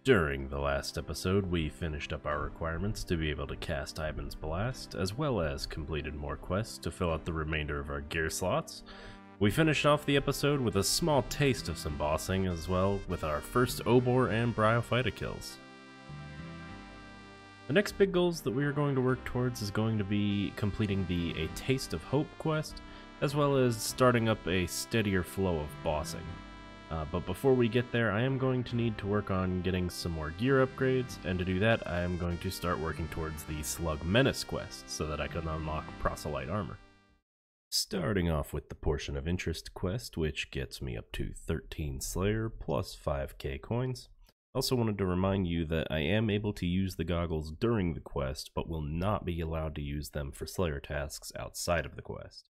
During the last episode, we finished up our requirements to be able to cast Ivan's Blast, as well as completed more quests to fill out the remainder of our gear slots. We finished off the episode with a small taste of some bossing, as well with our first Obor and Bryophyta kills. The next big goals that we are going to work towards is going to be completing the A Taste of Hope quest, as well as starting up a steadier flow of bossing. But before we get there, I am going to need to work on getting some more gear upgrades, and to do that, I am going to start working towards the Slug Menace quest, so that I can unlock proselyte armor. Starting off with the Portion of Interest quest, which gets me up to 13 Slayer plus 5k coins. Also wanted to remind you that I am able to use the goggles during the quest, but will not be allowed to use them for Slayer tasks outside of the quest.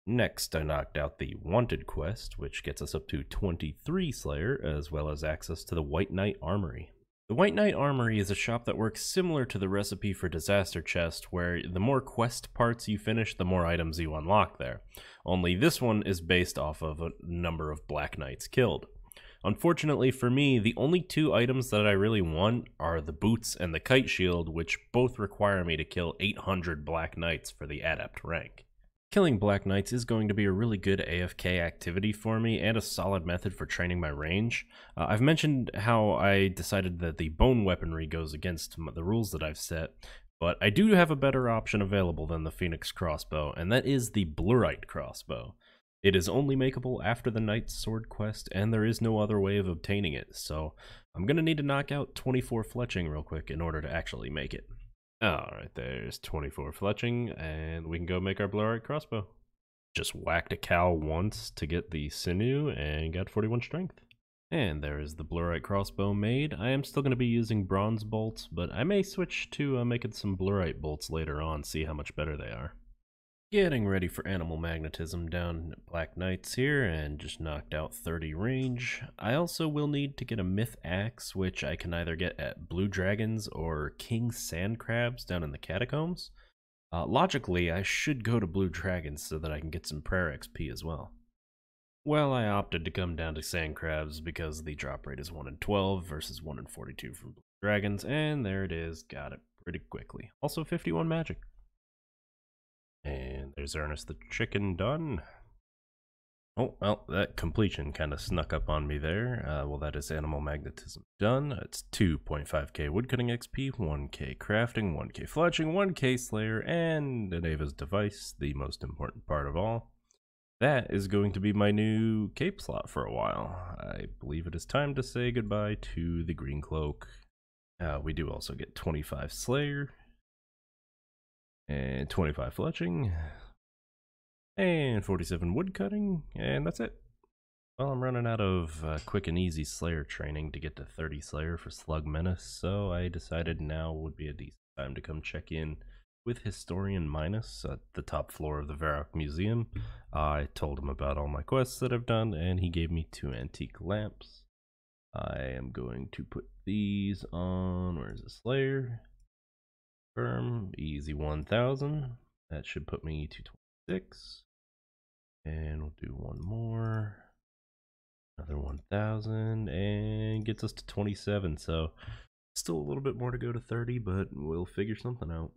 Next, I knocked out the Wanted quest, which gets us up to 23 Slayer, as well as access to the White Knight Armory. The White Knight Armory is a shop that works similar to the recipe for Disaster Chest, where the more quest parts you finish, the more items you unlock there. Only this one is based off of a number of Black Knights killed. Unfortunately for me, the only two items that I really want are the boots and the kite shield, which both require me to kill 800 Black Knights for the Adept rank. Killing Black Knights is going to be a really good AFK activity for me and a solid method for training my range. I've mentioned how I decided that the bone weaponry goes against the rules that I've set, but I do have a better option available than the Phoenix crossbow, and that is the Blurite crossbow. It is only makeable after the Knight's Sword quest, and there is no other way of obtaining it, so I'm going to need to knock out 24 fletching real quick in order to actually make it. Alright, there's 24 fletching, and we can go make our Blurite crossbow. Just whacked a cow once to get the sinew, and got 41 strength. And there is the Blurite crossbow made. I am still going to be using bronze bolts, but I may switch to making some Blurite bolts later on, see how much better they are. Getting ready for Animal Magnetism down at Black Knights here, and just knocked out 30 range. I also will need to get a Myth Axe, which I can either get at Blue Dragons or King Sand Crabs down in the Catacombs. Logically, I should go to Blue Dragons so that I can get some Prayer XP as well. Well, I opted to come down to Sand Crabs because the drop rate is 1 in 12 versus 1 in 42 from Blue Dragons, and there it is, got it pretty quickly. Also 51 magic. And there's Ernest the Chicken done. Oh, well, that completion kind of snuck up on me there. Well, that is Animal Magnetism done. It's 2.5k woodcutting XP, 1k crafting, 1k fletching, 1k slayer, and an Ava's device, the most important part of all. That is going to be my new cape slot for a while. I believe it is time to say goodbye to the green cloak. We do also get 25 slayer, and 25 fletching, and 47 woodcutting, and that's it. Well, I'm running out of quick and easy Slayer training to get to 30 Slayer for Slug Menace, so I decided now would be a decent time to come check in with Historian Minus at the top floor of the Varrock Museum. I told him about all my quests that I've done, and he gave me 2 antique lamps. I am going to put these on, where's the Slayer? Firm, easy 1000. That should put me to 26. And we'll do one more. Another 1000, and gets us to 27. So still a little bit more to go to 30, but we'll figure something out.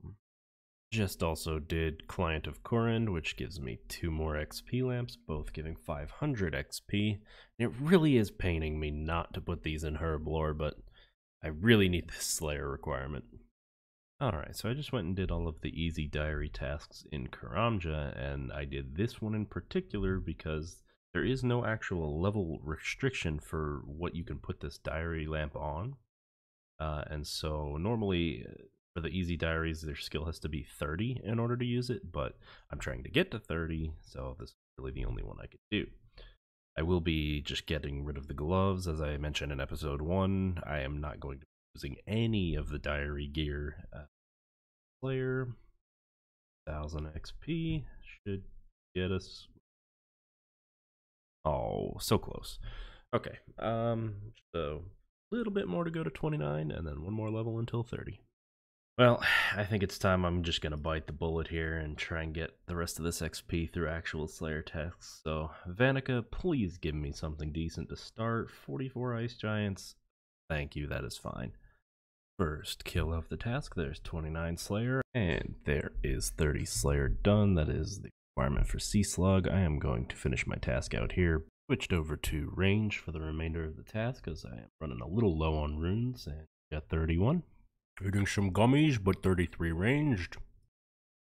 Just also did Client of Korend, which gives me 2 more XP lamps, both giving 500 XP. It really is paining me not to put these in herb lore, but I really need this Slayer requirement. Alright, so I just went and did all of the easy diary tasks in Karamja, and I did this one in particular because there is no actual level restriction for what you can put this diary lamp on. And so normally for the easy diaries, their skill has to be 30 in order to use it, but I'm trying to get to 30, so this is really the only one I could do. I will be just getting rid of the gloves, as I mentioned in episode 1. I am not going to using any of the diary gear. Slayer, 1000 XP should get us. Oh, so close. Okay, so a little bit more to go to 29, and then one more level until 30. Well, I think it's time I'm just gonna bite the bullet here and try and get the rest of this XP through actual Slayer tasks. So, Vanica, please give me something decent to start. 44 Ice Giants, Thank you, that is fine. First kill of the task, there's 29 Slayer, and there is 30 Slayer done. That is the requirement for Sea Slug. I am going to finish my task out here. Switched over to range for the remainder of the task, as I am running a little low on runes, and got 31. Eating some gummies, but 33 ranged.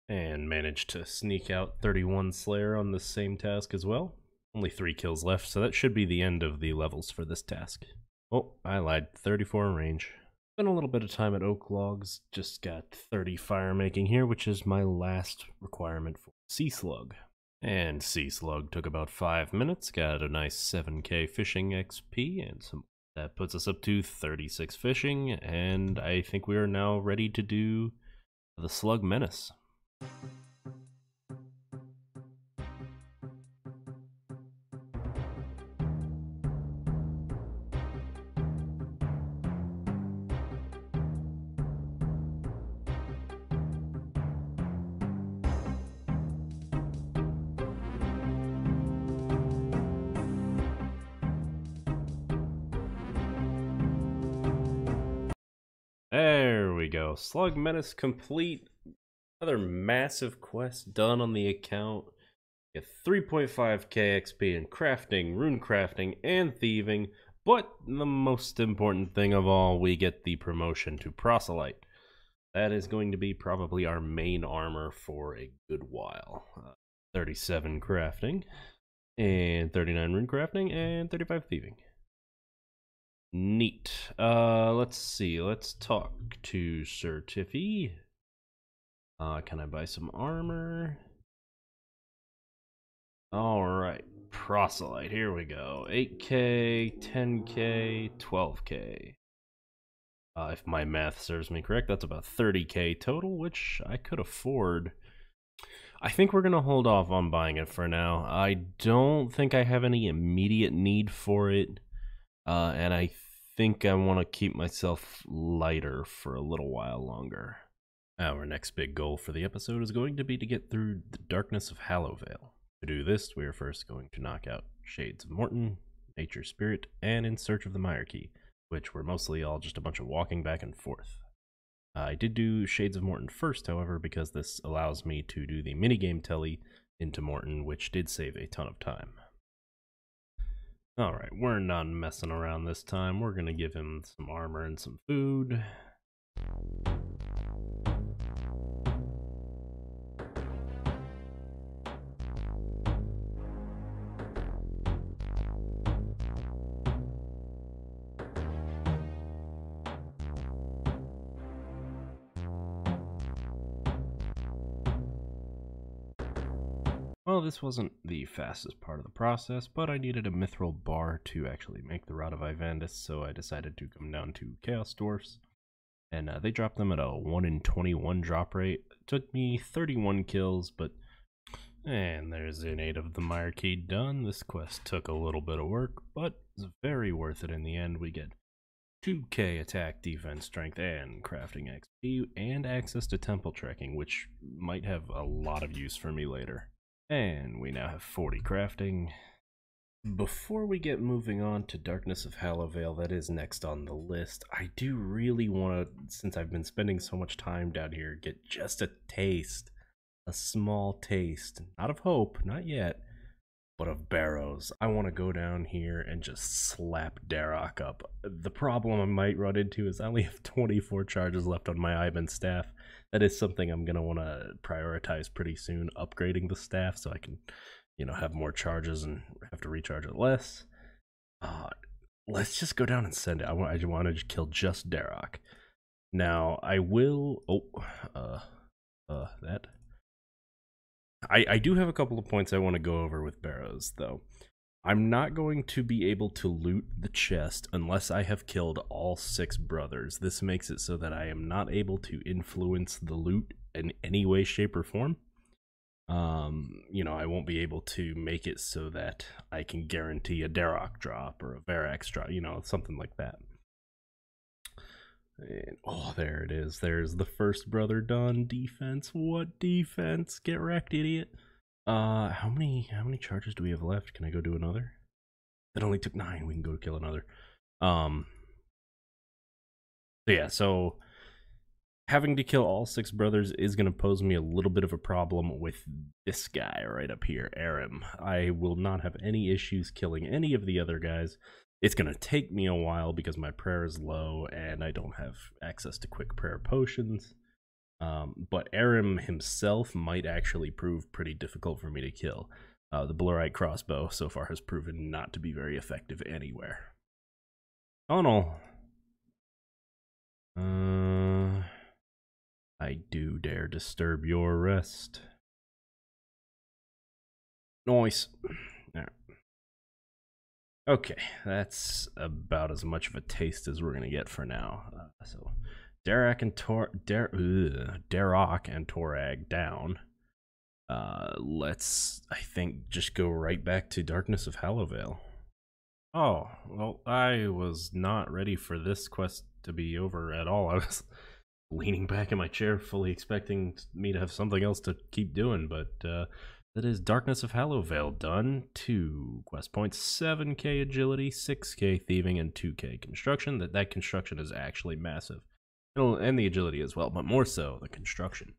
And managed to sneak out 31 Slayer on the same task as well. Only 3 kills left, so that should be the end of the levels for this task. Oh, I lied. 34 range. Spent a little bit of time at Oak Logs. Just got 30 fire making here, which is my last requirement for Sea Slug. And Sea Slug took about 5 minutes. Got a nice 7k fishing XP, and that puts us up to 36 fishing. And I think we are now ready to do the Slug Menace. There we go. Slug Menace complete. Another massive quest done on the account. Get 3.5k XP in crafting, rune crafting, and thieving. But the most important thing of all, we get the promotion to proselyte. That is going to be probably our main armor for a good while. 37 crafting, and 39 rune crafting, and 35 thieving. Neat. Let's see. Let's talk to Sir Tiffy. Can I buy some armor? Alright. Proselyte. Here we go. 8k, 10k, 12k. If my math serves me correct, that's about 30k total, which I could afford. I think we're going to hold off on buying it for now. I don't think I have any immediate need for it. And I think I want to keep myself lighter for a little while longer. Our next big goal for the episode is going to be to get through the Darkness of Hallowvale. To do this, we are first going to knock out Shades of Morton, Nature Spirit, and In Search of the Mire Key, which were mostly all just a bunch of walking back and forth. I did do Shades of Morton first, however, because this allows me to do the minigame telly into Morton, which did save a ton of time. Alright, we're not messing around this time. We're gonna give him some armor and some food. Well, this wasn't the fastest part of the process, but I needed a mithril bar to actually make the Rod of Ivandis, so I decided to come down to Chaos Dwarfs, and they dropped them at a 1 in 21 drop rate. It took me 31 kills, but... And there's an 8 of the Mire Key done. This quest took a little bit of work, but it's very worth it in the end. We get 2k attack, defense, strength, and crafting XP, and access to temple trekking, which might have a lot of use for me later. And we now have 40 crafting. Before we get moving on to Darkness of Hallowvale, that is next on the list, I do really want to, since I've been spending so much time down here, get just a taste, a small taste, not of hope, not yet, but of Barrows. I want to go down here and just slap Darroch up. The problem I might run into is I only have 24 charges left on my Ivan staff. That is something I'm going to want to prioritize pretty soon, upgrading the staff so I can, you know, have more charges and have to recharge it less. Let's just go down and send it. I want to kill just Darroch. Now, I will... that... I do have a couple of points I want to go over with Barrows, though. I'm not going to be able to loot the chest unless I have killed all 6 brothers. This makes it so that I am not able to influence the loot in any way, shape, or form. You know, I won't be able to make it so that I can guarantee a Darroch drop or a Varax drop, you know, something like that. And, oh, there it is. There's the first brother done. Defense. What defense? Get wrecked, idiot. How many charges do we have left? Can I go do another? That only took 9. We can go kill another. yeah, so having to kill all 6 brothers is going to pose me a little bit of a problem with this guy right up here, Arim. I will not have any issues killing any of the other guys. It's going to take me a while because my prayer is low and I don't have access to quick prayer potions. But Arim himself might actually prove pretty difficult for me to kill. The Blurite crossbow so far has proven not to be very effective anywhere. Tunnel. I do dare disturb your rest. Nice. Right. Okay, that's about as much of a taste as we're gonna get for now. So, Darak and Darak and Torag down. Let's, I think, just go right back to Darkness of Hallowvale. Oh, well, I was not ready for this quest to be over at all. I was leaning back in my chair, fully expecting me to have something else to keep doing, but that is Darkness of Hallowvale done. 2 quest points, 7k agility, 6k thieving, and 2k construction. That construction is actually massive. And the agility as well, but more so the construction.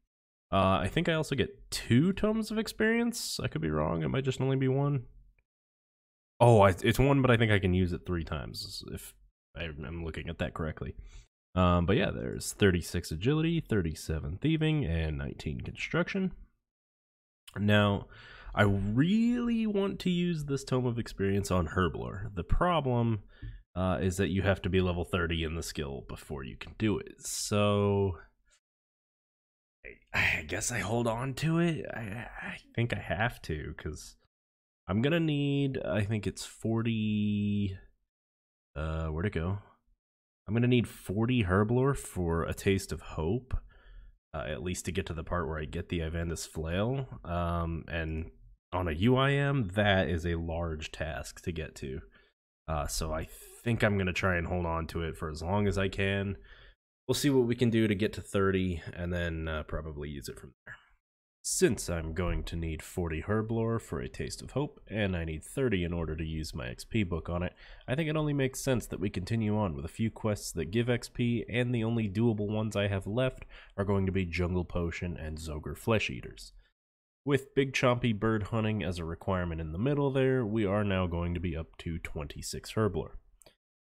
I think I also get 2 tomes of experience. I could be wrong. It might just only be 1. Oh, it's 1, but I think I can use it 3 times if I'm looking at that correctly. But yeah, there's 36 agility, 37 thieving, and 19 construction. Now, I really want to use this Tome of Experience on Herblore. The problem is that you have to be level 30 in the skill before you can do it. So I guess I hold on to it. I think I have to, because I'm gonna need, I think it's 40, where'd it go? I'm gonna need 40 Herblore for a Taste of Hope, at least to get to the part where I get the Ivandis Flail, and on a UIM, that is a large task to get to. So I think I'm gonna try and hold on to it for as long as I can. We'll see what we can do to get to 30, and then probably use it from there. Since I'm going to need 40 Herblore for a Taste of Hope, and I need 30 in order to use my XP book on it, I think it only makes sense that we continue on with a few quests that give XP, and the only doable ones I have left are going to be Jungle Potion and Zogre Flesh Eaters. With Big Chompy Bird Hunting as a requirement in the middle there, we are now going to be up to 26 Herblore.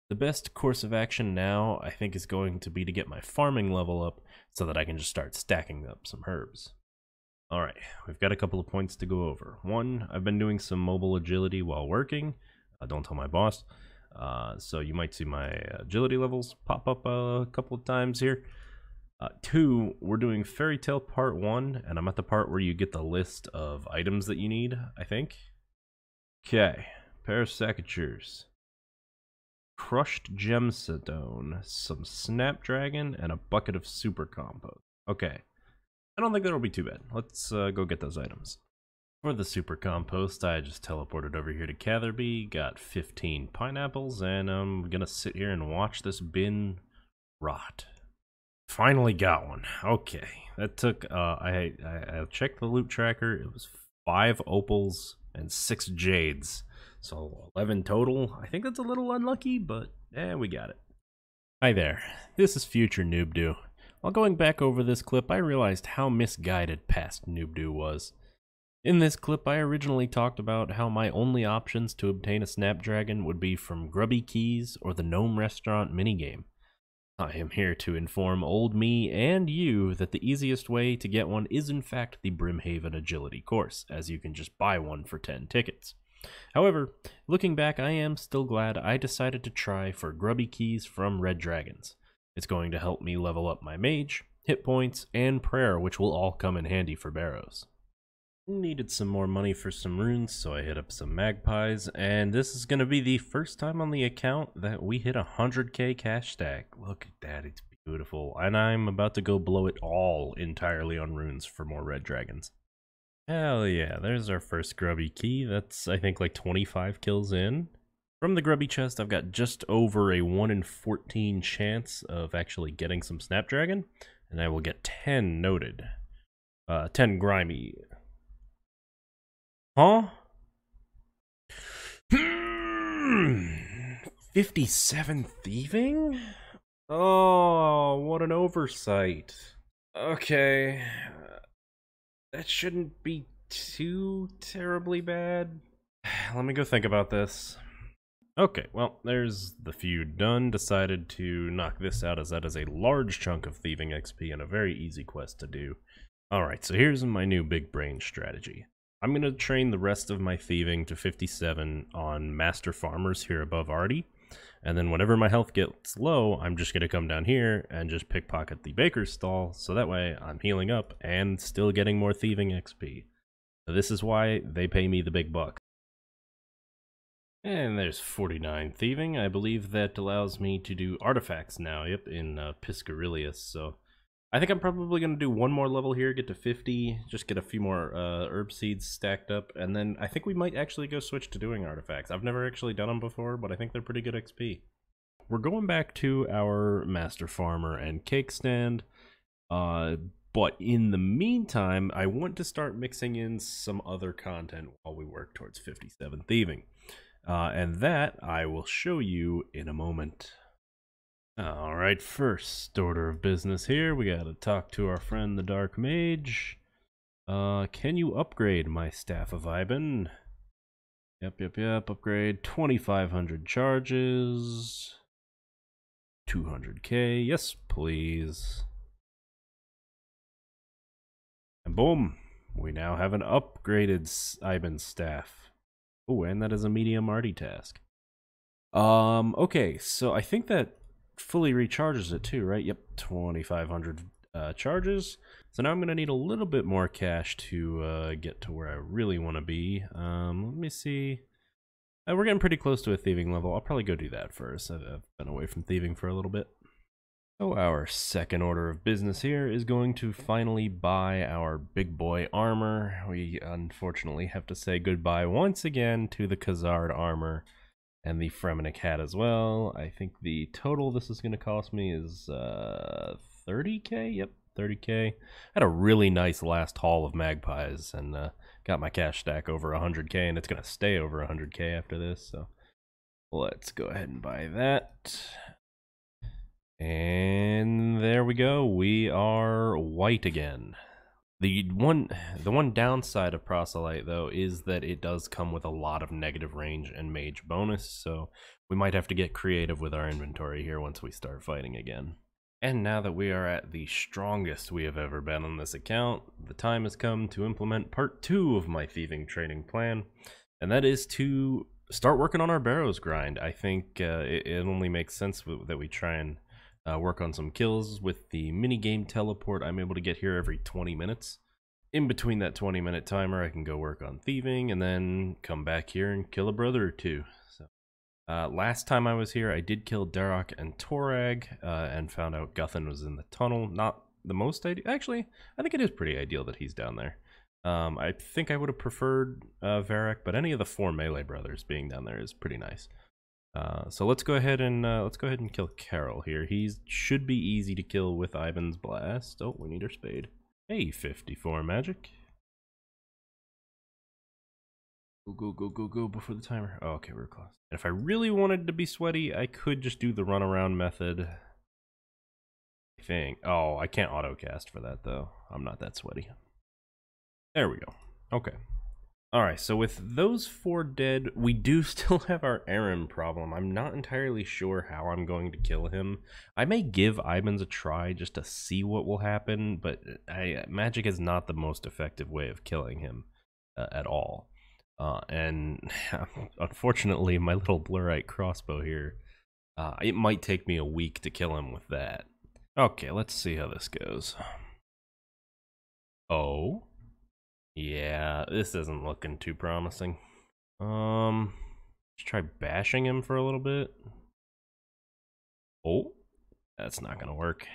The best course of action now, I think, is going to be to get my farming level up so that I can just start stacking up some herbs. Alright, we've got a couple of points to go over. 1, I've been doing some mobile agility while working. Don't tell my boss. So you might see my agility levels pop up a couple of times here. 2, we're doing Fairy Tale Part 1, and I'm at the part where you get the list of items that you need, I think. Okay, Parasacatures. Crushed Gemstone, some Snapdragon, and a bucket of Super Compost. Okay. I don't think that'll be too bad. Let's go get those items. For the Super Compost, I just teleported over here to Catherby, got 15 pineapples, and I'm gonna sit here and watch this bin rot. Finally got one. Okay, that took, I checked the loot tracker. It was 5 opals and 6 jades. So 11 total. I think that's a little unlucky, but we got it. Hi there, this is future Noobdu. While going back over this clip, I realized how misguided past Noobdu was. In this clip, I originally talked about how my only options to obtain a Snapdragon would be from Grubby Keys or the Gnome Restaurant minigame. I am here to inform old me and you that the easiest way to get one is in fact the Brimhaven Agility course, as you can just buy one for 10 tickets. However, looking back, I am still glad I decided to try for Grubby Keys from Red Dragons. It's going to help me level up my mage, hit points, and prayer, which will all come in handy for Barrows. Needed some more money for some runes, so I hit up some magpies, and this is going to be the first time on the account that we hit 100k cash stack. Look at that, it's beautiful, and I'm about to go blow it all entirely on runes for more red dragons. Hell yeah, there's our first grubby key. That's, I think, like 25 kills in. From the grubby chest, I've got just over a 1 in 14 chance of actually getting some Snapdragon, and I will get 10 noted. 10 grimy. Huh? 57 thieving? Oh, Oh, what an oversight. Okay. That shouldn't be too terribly bad. Let me go think about this. Okay, well, there's the feud done. Decided to knock this out as that is a large chunk of thieving XP and a very easy quest to do. Alright, so here's my new big brain strategy. I'm going to train the rest of my thieving to 57 on master farmers here above Artie. And then whenever my health gets low, I'm just going to come down here and just pickpocket the baker's stall, so that way I'm healing up and still getting more thieving XP. So this is why they pay me the big bucks. And there's 49 thieving. I believe that allows me to do artifacts now, yep, in Piscarilius. So I think I'm probably going to do one more level here, get to 50, just get a few more herb seeds stacked up, and then I think we might actually go switch to doing artifacts. I've never actually done them before, but I think they're pretty good XP. We're going back to our master farmer and cake stand, but in the meantime, I want to start mixing in some other content while we work towards 57 thieving. And that I will show you in a moment. Alright, first order of business here, we gotta talk to our friend the Dark Mage. Can you upgrade my Staff of Iban? Yep, upgrade 2,500 charges. 200k, yes please. And boom, we now have an upgraded Iban staff. Oh, and that is a medium arty task. Okay, so I think that fully recharges it too, right? Yep, 2,500 charges. So now I'm going to need a little bit more cash to get to where I really want to be. Let me see. We're getting pretty close to a thieving level. I'll probably go do that first. I've been away from thieving for a little bit. So our second order of business here is going to finally buy our big boy armor. We unfortunately have to say goodbye once again to the Khazard armor and the Fremenic hat as well. I think the total this is going to cost me is 30k? Yep, 30k. I had a really nice last haul of magpies and got my cash stack over 100k, and it's going to stay over 100k after this. So let's go ahead and buy that. And there we go, we are white again. The one downside of Proselyte though is that it does come with a lot of negative range and mage bonus, so we might have to get creative with our inventory here once we start fighting again. And now that we are at the strongest we have ever been on this account, the time has come to implement part 2 of my thieving training plan, and that is to start working on our Barrows Grind. I think it only makes sense that we try and work on some kills. With the minigame teleport, I'm able to get here every 20 minutes. In between that 20-minute timer, I can go work on thieving and then come back here and kill a brother or two. So, last time I was here, I did kill Darok and Torag and found out Guthan was in the tunnel. Not the most ideal. Actually, I think it is pretty ideal that he's down there. I think I would have preferred Varric, but any of the 4 melee brothers being down there is pretty nice. So let's go ahead and kill Carol here. He should be easy to kill with Ivan's blast. Oh, we need her spade. Hey, 54 magic. Go before the timer. Oh, okay, we're close. And if I really wanted to be sweaty, I could just do the runaround method. I think. Oh, I can't auto cast for that though. I'm not that sweaty. There we go. Okay. Alright, so with those 4 dead, we do still have our Aaron problem. I'm not entirely sure how I'm going to kill him. I may give Iban's a try just to see what will happen, but magic is not the most effective way of killing him at all. And unfortunately, my little blurite crossbow here, it might take me a week to kill him with that. Okay, let's see how this goes. Oh? Yeah, this isn't looking too promising. Let's try bashing him for a little bit. Oh, that's not gonna work.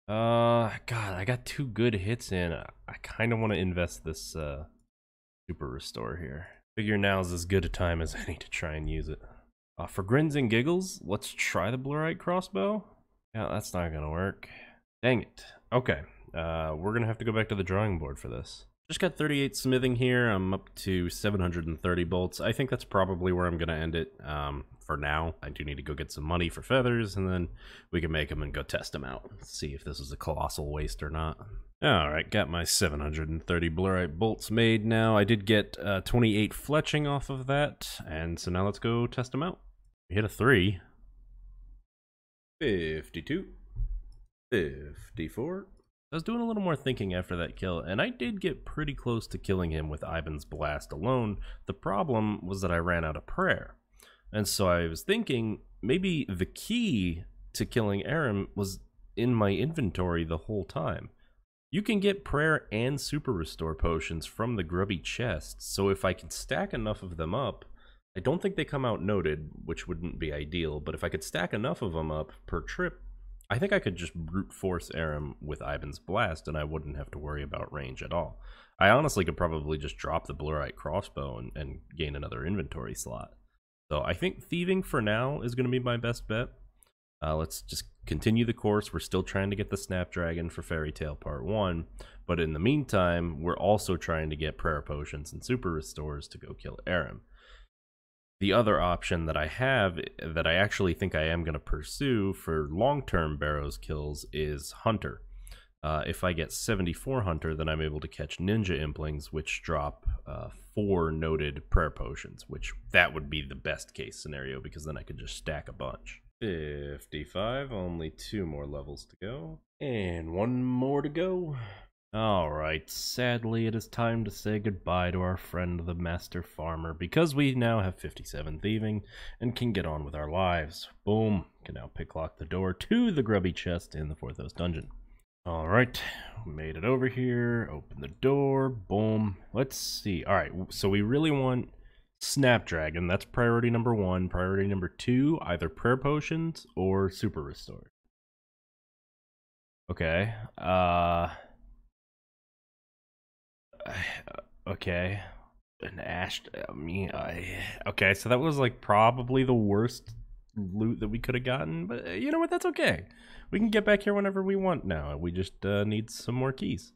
God, I got 2 good hits in. I kind of want to invest this super restore here. Figure now's as good a time as any to try and use it. For grins and giggles, let's try the blurite crossbow. Yeah, that's not gonna work. Dang it. Okay. We're gonna have to go back to the drawing board for this. Just got 38 smithing here. I'm up to 730 bolts. I think that's probably where I'm gonna end it. for now. I do need to go get some money for feathers, and then we can make them and go test them out. See if this is a colossal waste or not. Alright, got my 730 blurite bolts made now. I did get 28 fletching off of that, and so now let's go test them out. We hit a 3. 52. 54. I was doing a little more thinking after that kill, and I did get pretty close to killing him with Ivan's Blast alone. The problem was that I ran out of prayer. And so I was thinking, maybe the key to killing Aram was in my inventory the whole time. You can get prayer and super restore potions from the grubby chest, so if I can stack enough of them up, I don't think they come out noted, which wouldn't be ideal, but if I could stack enough of them up per trip, I think I could just brute force Aram with Ivan's Blast and I wouldn't have to worry about range at all. I honestly could probably just drop the Blurite crossbow and gain another inventory slot. So I think thieving for now is going to be my best bet. Let's just continue the course. We're still trying to get the Snapdragon for Fairy Tale Part 1, but in the meantime, we're also trying to get prayer potions and super restores to go kill Aram. The other option that I have, that I actually think I am going to pursue for long-term Barrows kills, is Hunter. If I get 74 Hunter, then I'm able to catch Ninja Implings, which drop 4 noted prayer potions, which that would be the best case scenario, because then I could just stack a bunch. 55, only 2 more levels to go. And 1 more to go. Alright, sadly it is time to say goodbye to our friend the Master Farmer, because we now have 57 thieving and can get on with our lives. Boom, can now picklock the door to the grubby chest in the 4th house dungeon. Alright, made it over here, open the door, boom. Let's see, alright, so we really want Snapdragon, that's priority number 1. Priority number 2, either prayer potions or super restore. Okay, okay, an ash. Okay, so that was like probably the worst loot that we could have gotten, but you know what? That's okay. We can get back here whenever we want now. We just need some more keys.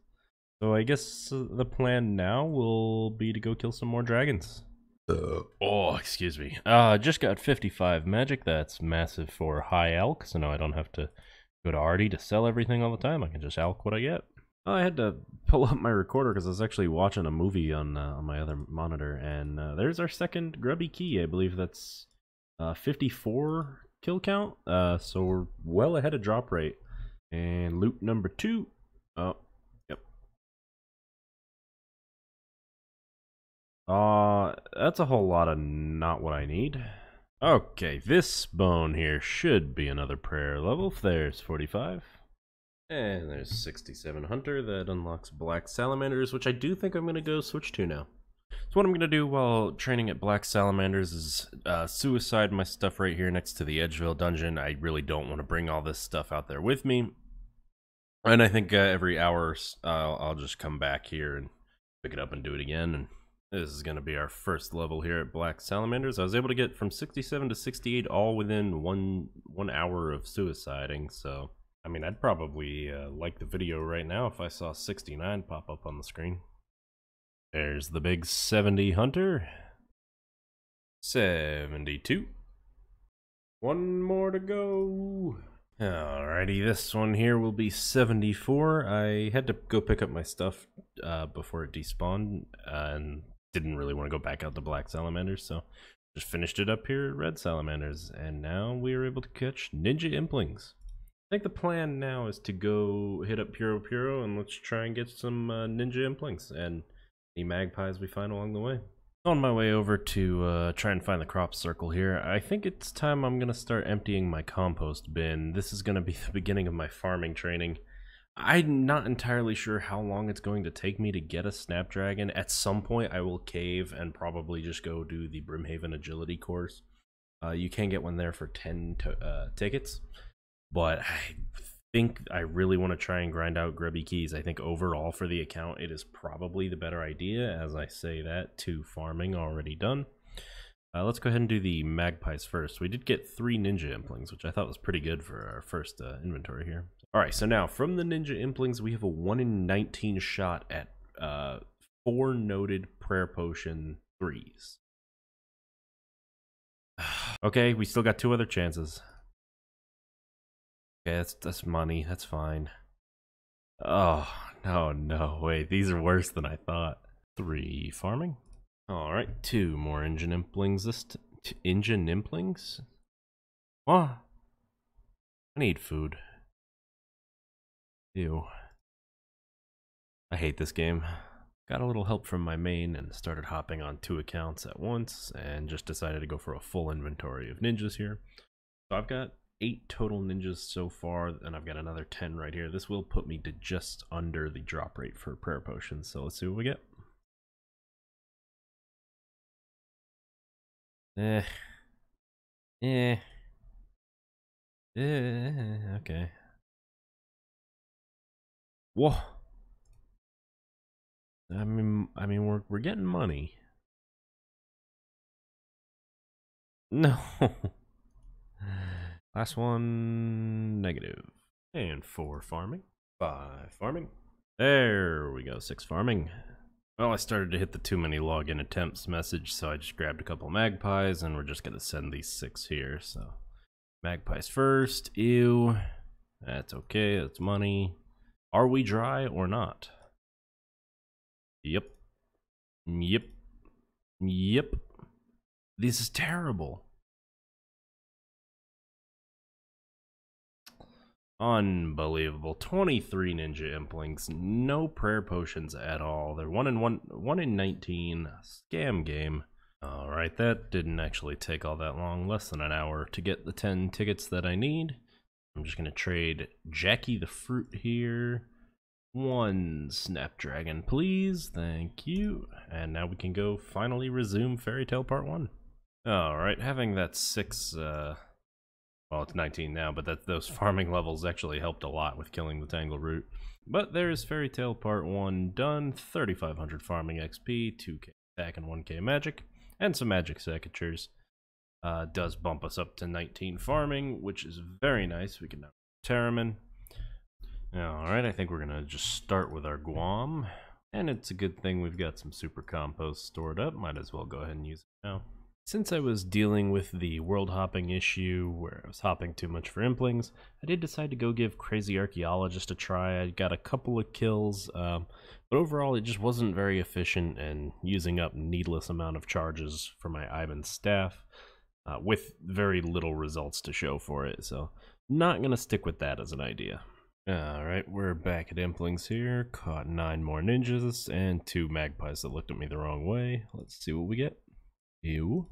So I guess the plan now will be to go kill some more dragons. Oh, excuse me. Just got 55 magic. That's massive for high alch, so now I don't have to go to Artie to sell everything all the time. I can just alch what I get. I had to pull up my recorder because I was actually watching a movie on my other monitor, and there's our second grubby key. I believe that's 54 kill count, so we're well ahead of drop rate. And loot number 2. Oh, yep. That's a whole lot of not what I need. Okay, this bone here should be another prayer level. There's 45. And there's 67 Hunter that unlocks Black Salamanders, which I do think I'm going to go switch to now. So what I'm going to do while training at Black Salamanders is suicide my stuff right here next to the Edgeville dungeon. I really don't want to bring all this stuff out there with me. And I think every hour I'll just come back here and pick it up and do it again. And this is going to be our first level here at Black Salamanders. I was able to get from 67 to 68 all within one hour of suiciding, so I mean, I'd probably like the video right now if I saw 69 pop up on the screen. There's the big 70 Hunter. 72. 1 more to go. Alrighty, this one here will be 74. I had to go pick up my stuff before it despawned, and didn't really want to go back out to Black Salamanders, so just finished it up here at Red Salamanders, and now we are able to catch Ninja Implings. I think the plan now is to go hit up Puro and let's try and get some Ninja Implings and the magpies we find along the way. On my way over to try and find the crop circle here, I think it's time I'm going to start emptying my compost bin. This is going to be the beginning of my farming training. I'm not entirely sure how long it's going to take me to get a Snapdragon. At some point I will cave and probably just go do the Brimhaven Agility course. You can get one there for 10 tickets. But I think I really want to try and grind out grubby keys. I think overall for the account, it is probably the better idea, as I say that to farming already done. Let's go ahead and do the magpies first. We did get 3 ninja implings, which I thought was pretty good for our first inventory here. Alright, so now from the ninja implings, we have a 1 in 19 shot at 4 noted prayer potion 3s. Okay, we still got 2 other chances. Okay, that's money. That's fine. Oh, no, wait. These are worse than I thought. 3 farming. Alright, 2 more engine implings. Engine implings? What? I need food. Ew. I hate this game. Got a little help from my main and started hopping on 2 accounts at once and just decided to go for a full inventory of ninjas here. So I've got 8 total ninjas so far, and I've got another 10 right here. This will put me to just under the drop rate for prayer potions, so let's see what we get. Okay. Whoa. I mean, we're getting money. No. Last one, negative. And 4 farming. 5 farming. There we go, 6 farming. Well, I started to hit the too many login attempts message, so I just grabbed a couple magpies, and we're just gonna send these 6 here, so. Magpies first, ew. That's okay, that's money. Are we dry or not? Yep. Yep. Yep. This is terrible. Unbelievable. 23 ninja implings, no prayer potions at all. They're 1 in 19. Scam game. Alright, that didn't actually take all that long, less than an hour to get the 10 tickets that I need. I'm just gonna trade Jackie the Fruit here. 1 Snapdragon, please. Thank you. And now we can go finally resume Fairy Tale Part 1. Alright, having that 6, well, it's 19 now, but those farming levels actually helped a lot with killing the Tangle Root. But there's Fairy Tale Part 1 done. 3,500 farming XP, 2k attack, and 1k magic. And some magic signatures. Does bump us up to 19 farming, which is very nice. We can now Terramin. Alright, I think we're gonna just start with our Guam. And it's a good thing we've got some super compost stored up. Might as well go ahead and use it now. Since I was dealing with the world hopping issue, where I was hopping too much for implings, I did decide to go give Crazy Archaeologist a try. I got a couple of kills, but overall it just wasn't very efficient and using up needless amount of charges for my Ivan staff, with very little results to show for it, so not gonna stick with that as an idea. Alright, we're back at implings here, caught 9 more ninjas, and 2 magpies that looked at me the wrong way. Let's see what we get. Ew.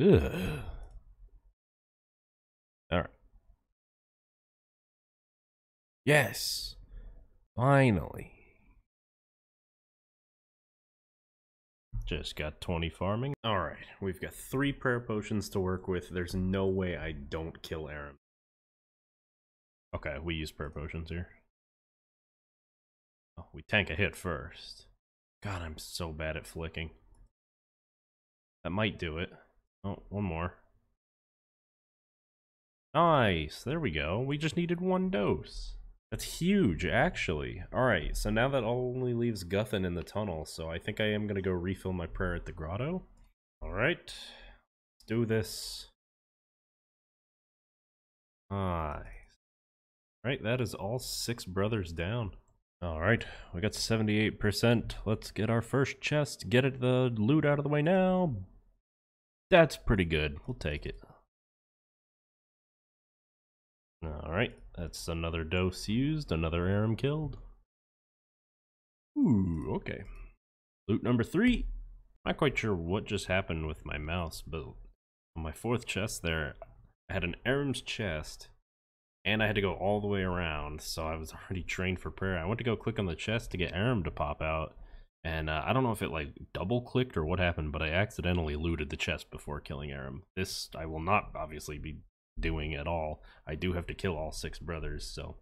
Ugh. Alright. Yes! Finally. Just got 20 farming. Alright, we've got 3 prayer potions to work with. There's no way I don't kill Aram. Okay, we use prayer potions here. Oh, we tank a hit first. God, I'm so bad at flicking. That might do it. Oh, 1 more. Nice, there we go. We just needed 1 dose. That's huge, actually. Alright, so now that only leaves Guthan in the tunnel, so I think I am going to go refill my prayer at the grotto. Alright, let's do this. Nice. Alright, that is all 6 brothers down. Alright, we got 78%. Let's get our first chest, get the loot out of the way now. That's pretty good. We'll take it. Alright, that's another dose used, another Aram killed. Ooh, okay. Loot number 3. Not quite sure what just happened with my mouse, but on my 4th chest there, I had an Aram's chest, and I had to go all the way around, so I was already trained for prayer. I went to go click on the chest to get Aram to pop out, and I don't know if it like double clicked or what happened, but I accidentally looted the chest before killing Aram. This I will not obviously be doing at all. I do have to kill all 6 brothers, so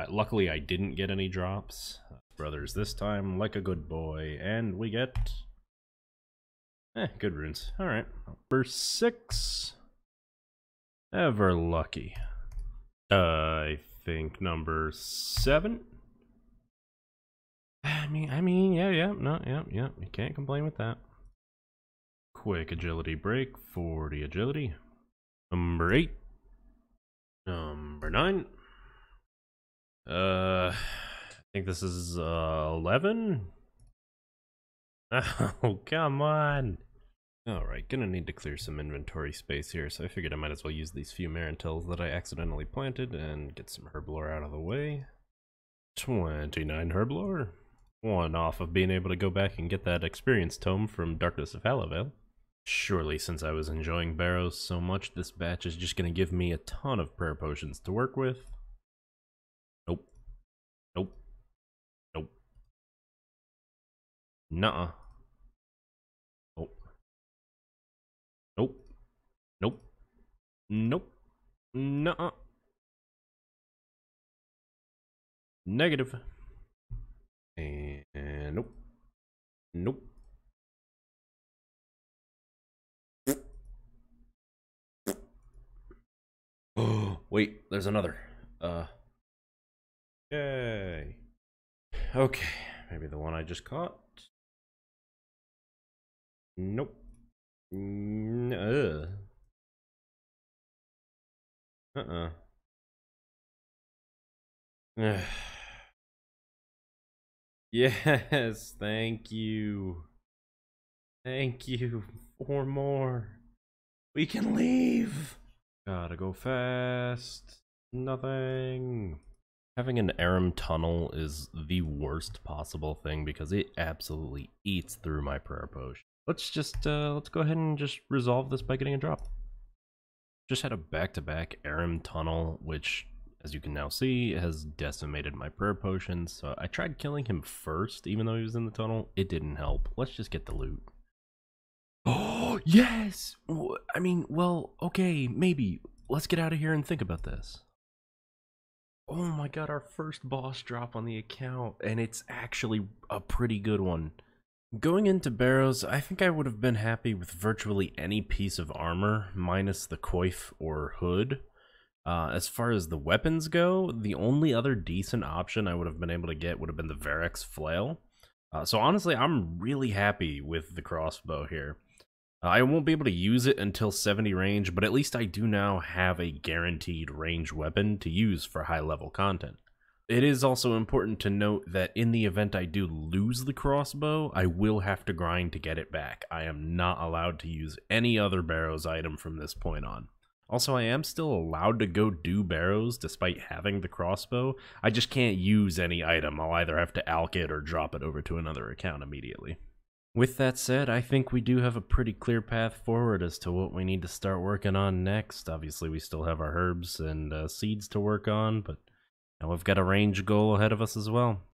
luckily I didn't get any drops. Brothers this time, like a good boy, and we get good runes. Alright, number 6. Ever lucky. I think number 7. I mean, yeah, you can't complain with that. quick agility break for the agility. Number 8. Number 9. I think this is 11. Oh, come on. Alright, gonna need to clear some inventory space here, so I figured I might as well use these few Marantels that I accidentally planted and get some Herblore out of the way. 29 Herblore. 1 off of being able to go back and get that experience tome from Darkness of Hallowvale. Surely, since I was enjoying Barrows so much, this batch is just gonna give me a ton of prayer potions to work with. Nope. Nope. Nope. Nuh-uh. Nope. Nope. Nope. Nuh-uh. Negative. And nope. Nope. Oh, wait, there's another. Yay. Okay, maybe the one I just caught. Nope. Yes, thank you. Thank you. 4 more. We can leave. Gotta go fast. Nothing. Having an Aram tunnel is the worst possible thing because it absolutely eats through my prayer potion. Let's go ahead and just resolve this by getting a drop. Just had a back-to-back Aram tunnel, which, as you can now see, has decimated my prayer potions. So I tried killing him first, even though he was in the tunnel. It didn't help. Let's just get the loot. Oh, yes! I mean, well, okay, maybe. Let's get out of here and think about this. Oh my god, our first boss drop on the account, and it's actually a pretty good one. Going into Barrows, I think I would have been happy with virtually any piece of armor, minus the coif or hood. As far as the weapons go, the only other decent option I would have been able to get would have been the Varric's flail. So honestly, I'm really happy with the crossbow here. I won't be able to use it until 70 range, but at least I do now have a guaranteed range weapon to use for high-level content. It is also important to note that in the event I do lose the crossbow, I will have to grind to get it back. I am not allowed to use any other Barrows item from this point on. Also, I am still allowed to go do Barrows despite having the crossbow. I just can't use any item. I'll either have to alch it or drop it over to another account immediately. With that said, I think we do have a pretty clear path forward as to what we need to start working on next. Obviously, we still have our herbs and seeds to work on, but now we've got a range goal ahead of us as well.